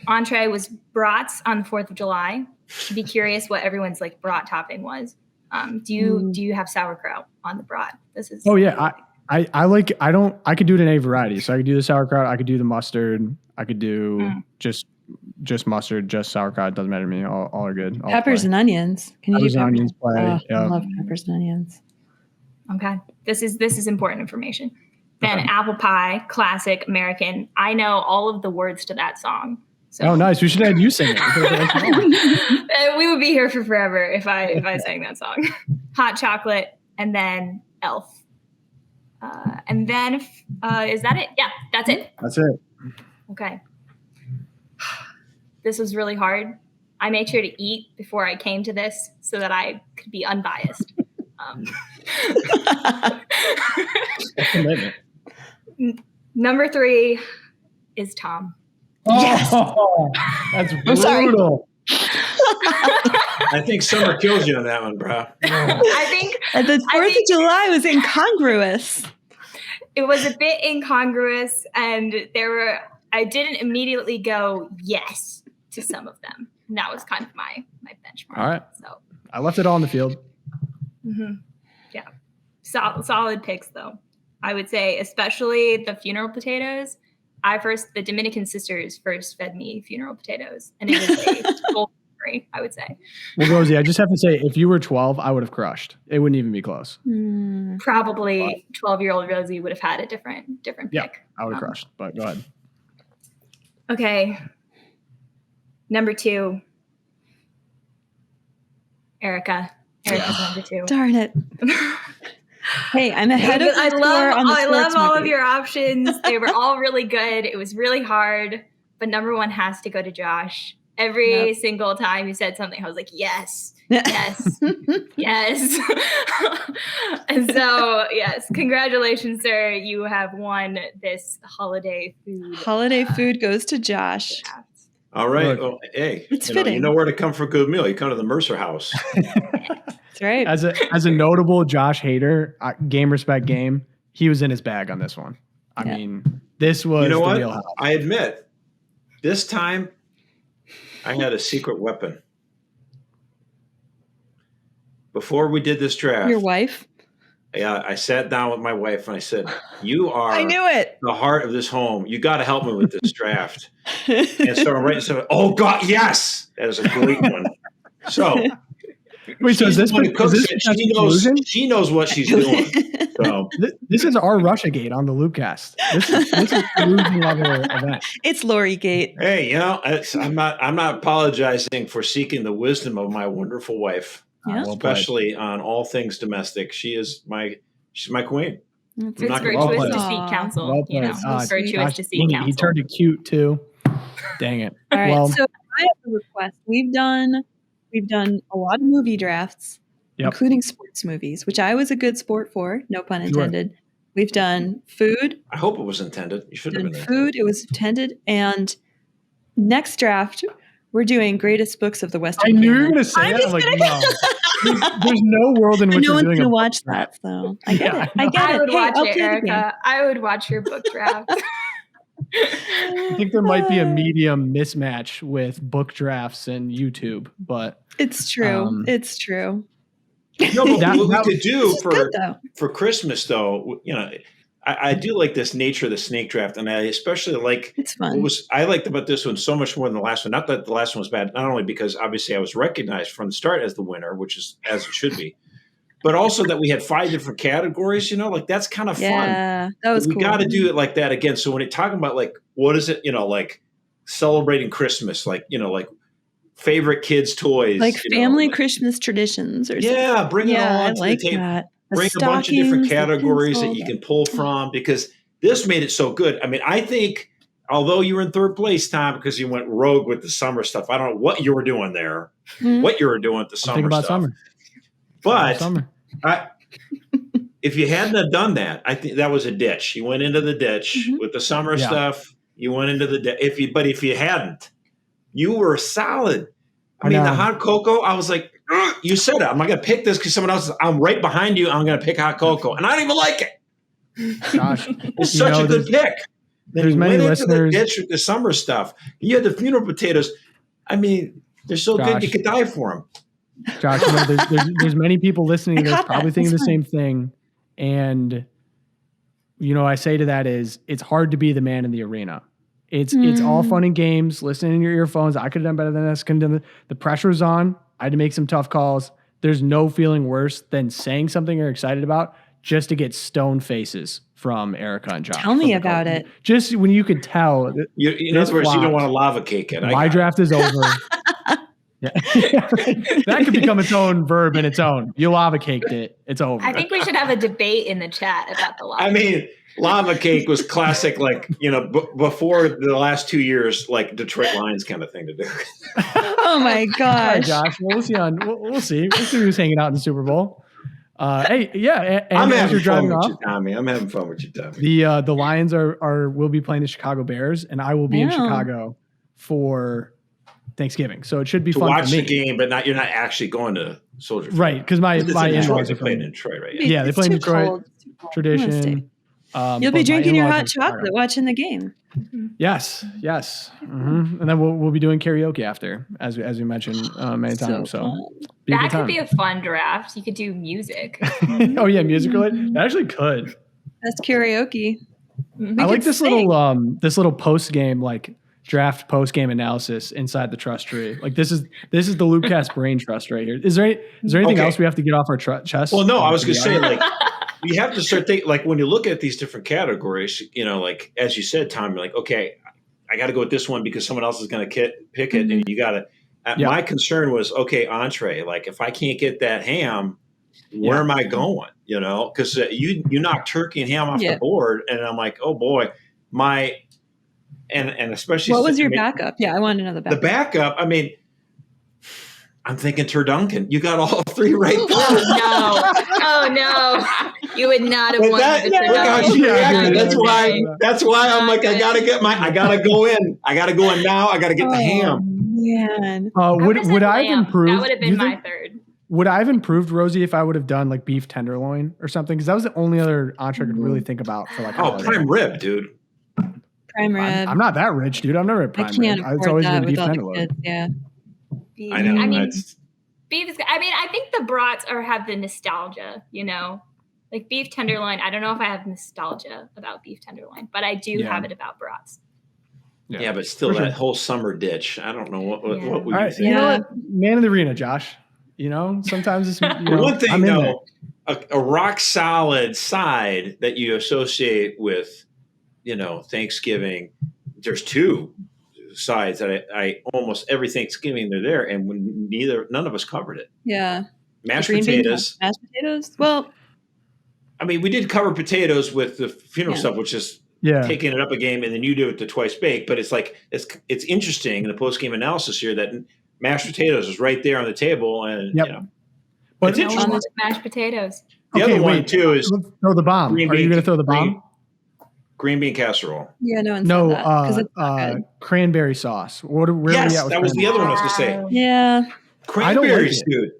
Entree was brats on the 4th of July. I'd be curious what everyone's brat topping was. Do you have sauerkraut on the brat? This is. Oh yeah, I could do it in a variety. So I could do the sauerkraut. I could do the mustard. I could do just mustard, just sauerkraut. Doesn't matter to me. All are good. Peppers and onions. Can you do peppers and onions? Play. I love peppers and onions. Okay, this is important information. Then apple pie, classic American. I know all of the words to that song. So. Oh, nice. We should have you sing it. We would be here for forever if I sang that song. Hot chocolate, and then Elf. And then is that it? Yeah, that's it. That's it. Okay. This was really hard. I made sure to eat before I came to this so that I could be unbiased. Number 3 is Tom. Yes. Oh, that's brutal. I think summer kills you on that one, bro. I think the 4th of July was incongruous. It was a bit incongruous, and I didn't immediately go yes to some of them. And that was kind of my benchmark. All right. So I left it all on the field. Mm-hmm. Yeah. Solid picks, though. I would say, especially the funeral potatoes. The Dominican sisters first fed me funeral potatoes, and it is a gold memory, I would say. Well, Rosie, I just have to say, if you were 12, I would have crushed. It wouldn't even be close. Probably 12-year-old Rosie would have had a different pick. Yeah, I would have crushed, but go ahead. Okay. Number 2. Erica's number 2. Darn it. Hey, I'm ahead of I love all of your options. They were all really good. It was really hard, but number 1 has to go to Josh, Every single time you said something, I was like, yes, yes, yes. And so, yes, congratulations, sir. You have won this holiday food. Holiday food goes to Josh. All right. Well, hey, it's you know where to come for a good meal. You come to the Mercer House. That's right. As a notable Josh hater, game respect game, he was in his bag on this one. I mean, this was you know the what? wheelhouse. I admit, this time I had a secret weapon. Before we did this draft. Your wife? Yeah, I sat down with my wife and I said, you are I knew it. The heart of this home. You got to help me with this draft. And so I'm writing something. Oh, God, yes. That is a great one. So. Wait, so is this she knows what she's doing. So this is our Russiagate on the Loopcast. This is collusion level event. It's Lori Gate. Hey, I'm not apologizing for seeking the wisdom of my wonderful wife, especially on all things domestic. She's my queen. It's virtuous to seek counsel. It's virtuous to seek counsel. He turned it cute too. Dang it. All right. So I have a request. We've done a lot of movie drafts, including sports movies, which I was a good sport for, no pun intended. Sure. We've done food. I hope it was intended. You should have been food. It was intended. And next draft, we're doing greatest books of the Western. I knew you were going to say that. I'm like, no. There's no world in which no we're one's doing going to watch that. So I get it. I would watch it, Erica. I would watch your book draft. I think there might be a medium mismatch with book drafts and YouTube, but it's true. It's true. No, but what we could do for Christmas, though, I do like this nature of the snake draft, and I especially like it's fun. I liked about this one so much more than the last one. Not that the last one was bad, not only because obviously I was recognized from the start as the winner, which is as it should be, but also that we had 5 different categories. Like that's kind of fun. Yeah, that was cool. We got to do it like that again. So when you're talking about like what is it, like celebrating Christmas, like favorite kids' toys, like family Christmas traditions, or something. Bring it all to the table. That. Bring a bunch of different categories that you can pull from, because this made it so good. I mean, I think although you were in third place, Tom, because you went rogue with the summer stuff. I don't know what you were doing there, what you were doing with the summer stuff. Summer. But if you hadn't have done that, I think that was a ditch. You went into the ditch with the summer stuff. You went into the ditch. If you hadn't, you were solid. I mean, the hot cocoa, I was like, you said it. I'm not going to pick this because someone else I'm right behind you. I'm going to pick hot cocoa. And I don't even like it. Gosh. It's such a good pick. There's many listeners. The ditch with the summer stuff. You had the funeral potatoes. I mean, they're so good you could die for them. Josh, there's many people listening to this probably thinking the same thing. And, I say to that is it's hard to be the man in the arena. It's all fun and games, listening in your earphones. I could have done better than this. The pressure's on. I had to make some tough calls. There's no feeling worse than saying something you're excited about just to get stone faces from Erica and Josh. Tell me about it. Just when you could tell. In other words, you don't want to lava cake it. My draft is over. That could become its own verb in its own. You lava caked it. It's over. I think we should have a debate in the chat about the lava. I mean, lava cake was classic, before the last 2 years, like Detroit Lions kind of thing to do. Oh my gosh, Josh! We'll see. We'll see who's hanging out in the Super Bowl. Hey, yeah, and I'm having fun with you, Tommy. I'm having fun with you, Tommy. The Lions will be playing the Chicago Bears, and I will be in Chicago for Thanksgiving, so it should be fun to watch for me. The game, but you're not actually going to Soldier Field. Right? Because my in-laws are playing in Detroit, right? Yeah, they play in Detroit. Tradition. You'll be drinking your hot chocolate watching the game. Yes. And then we'll be doing karaoke after, as we mentioned many times. So that could be a fun draft. You could do music. Oh yeah, music related. That actually could. That's karaoke. I like this little post game draft post game analysis inside the trust tree. This is the Loopcast brain trust right here. Is there anything else we have to get off our chest? Well, no, I was going to say you have to start thinking, when you look at these different categories, as you said, Tom, you're like, okay, I got to go with this one because someone else is going to pick it. And you got to, my concern was, okay, entree, if I can't get that ham, where am I going? Because you knocked turkey and ham off the board. And I'm like, oh boy, my and especially what was your backup? Yeah, I wanted to know the backup. The backup, I mean, I'm thinking Turduncan. You got all three right there. Oh no! You would not have won. Look how she reacted. That's why I'm like, I gotta go in. I gotta go in now. I gotta get the ham. Man, would I have improved? That would have been my third. Would I have improved, Rosie, if I would have done like beef tenderloin or something? Because that was the only other entree I could really think about for like. Prime rib, dude. Prime rib. I'm not that rich, dude. I've never had prime rib. It's always been beef tenderloin. Yeah. I know. I mean, beef is. I mean, I think the brats have the nostalgia. You know, like beef tenderloin. I don't know if I have nostalgia about beef tenderloin, but I do have it about brats. Yeah, but still, that whole summer ditch. I don't know what would you think. You know what? Man in the arena, Josh. You know, sometimes it's one thing though. A rock solid side that you associate with, Thanksgiving. There's two sides that I almost every Thanksgiving they're there, and none of us covered it. Yeah, mashed potatoes. Mashed potatoes. Well, I mean, we did cover potatoes with the funeral stuff, which is taking it up a game, and then you do it to twice baked. But it's like it's interesting in the post game analysis here that mashed potatoes is right there on the table, and but it's interesting. On the mashed potatoes. The other one too is throw the bomb. Are you going to throw the bomb? Green bean casserole. Yeah, cranberry sauce. That was the other one I was going to say. Yeah, cranberries, dude.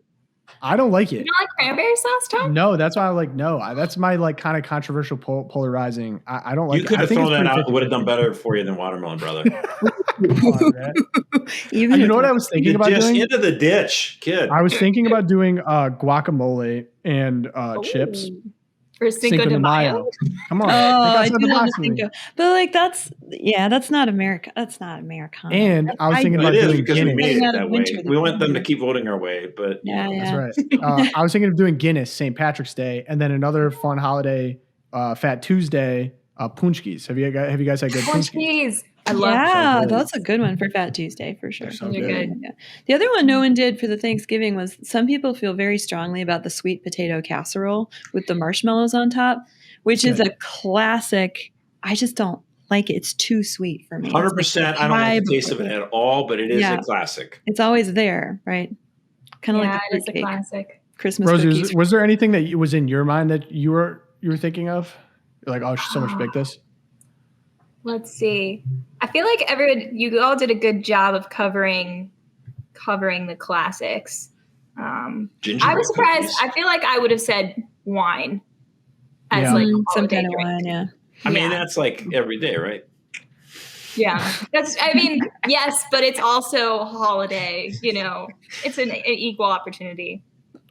I don't like it. You don't like cranberry sauce, Tom? No, that's why I'm like, no. That's my like kind of controversial polarizing. I don't like it. You could have thrown that out. It would have done better for you than watermelon, brother. You know what I was thinking about doing? Into the ditch, kid. I was thinking about doing guacamole and chips. For Cinco de Mayo. Come on. I do love Cinco. But like that's not America. That's not Americana. And I was thinking about doing because Guinness. we made it that way. We want them to keep voting our way, but that's right. I was thinking of doing Guinness, St. Patrick's Day, and then another fun holiday, Fat Tuesday, punchkis. Have you guys had good punchkis? I love that's a good one for Fat Tuesday for sure. So good. Yeah. The other one no one did for the Thanksgiving was some people feel very strongly about the sweet potato casserole with the marshmallows on top, which is a classic. I just don't like it. It's too sweet for me. 100%. I don't like the taste of it at all, but it is a classic. It's always there, right? Kind of like it's a classic. Christmas Rosie, cookies. was there anything that was in your mind that you were thinking of? You're like, oh, someone should pick this. Let's see. I feel like you all did a good job of covering the classics. I was surprised. Cookies. I feel like I would have said wine as some kind of wine. Yeah. I mean, that's like every day, right? Yeah. Yes, but it's also a holiday. It's an equal opportunity.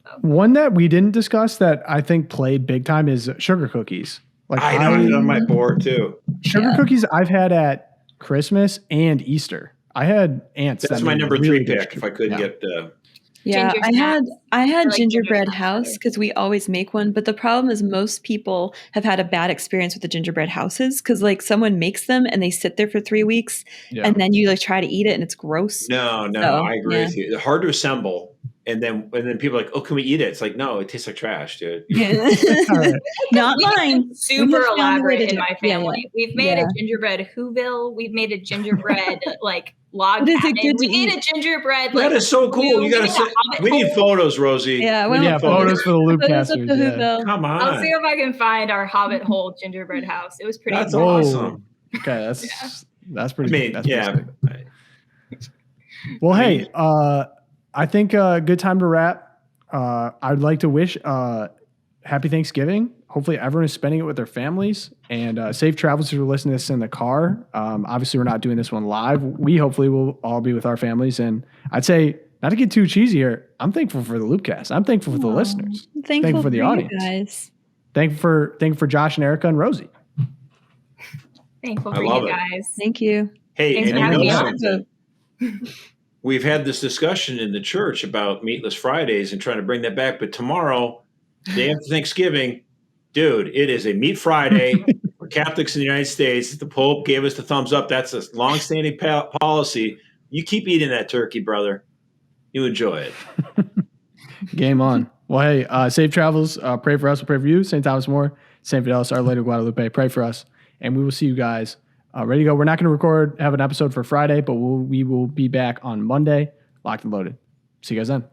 So. One that we didn't discuss that I think played big time is sugar cookies. Like I know it on my board too. Sugar cookies I've had at Christmas and Easter. I had aunts. That's my number really 3 pick. If I couldn't get. I had gingerbread house because we always make one. But the problem is most people have had a bad experience with the gingerbread houses because like someone makes them and they sit there for 3 weeks and then you like try to eat it and it's gross. No, I agree with you. They're hard to assemble. And then people are like, oh, can we eat it? It's like, no, it tastes like trash, dude. Not mine. Super elaborate in my family. Yeah. We've made a gingerbread Whoville. We've made a gingerbread like log cabin. We made a gingerbread. That is so cool. You gotta we need photos, Rosie. Yeah, photos for the LOOPcasters. Come on. I'll see if I can find our Hobbit hole gingerbread house. It was pretty. That's awesome. Okay, that's pretty. Good. Well, hey. I think a good time to wrap. I'd like to wish happy Thanksgiving. Hopefully everyone is spending it with their families and safe travels if you're listening to this in the car. Obviously, we're not doing this one live. We hopefully will all be with our families. And I'd say, not to get too cheesy here, I'm thankful for the LOOPcast. I'm thankful for the listeners. Thankful for the audience. Guys. Thankful for Josh and Erica and Rosie. Thankful for you guys. Thank you. Hey, thanks for having me on. We've had this discussion in the church about Meatless Fridays and trying to bring that back. But tomorrow, day after Thanksgiving, dude, it is a Meat Friday for Catholics in the United States. The Pope gave us the thumbs up. That's a longstanding policy. You keep eating that turkey, brother. You enjoy it. Game on. Well, hey, safe travels. Pray for us. We'll pray for you. St. Thomas More, St. Fidelis, Our Lady of Guadalupe. Pray for us. And we will see you guys ready to go. We're not going to have an episode for Friday, but we will be back on Monday, locked and loaded. See you guys then.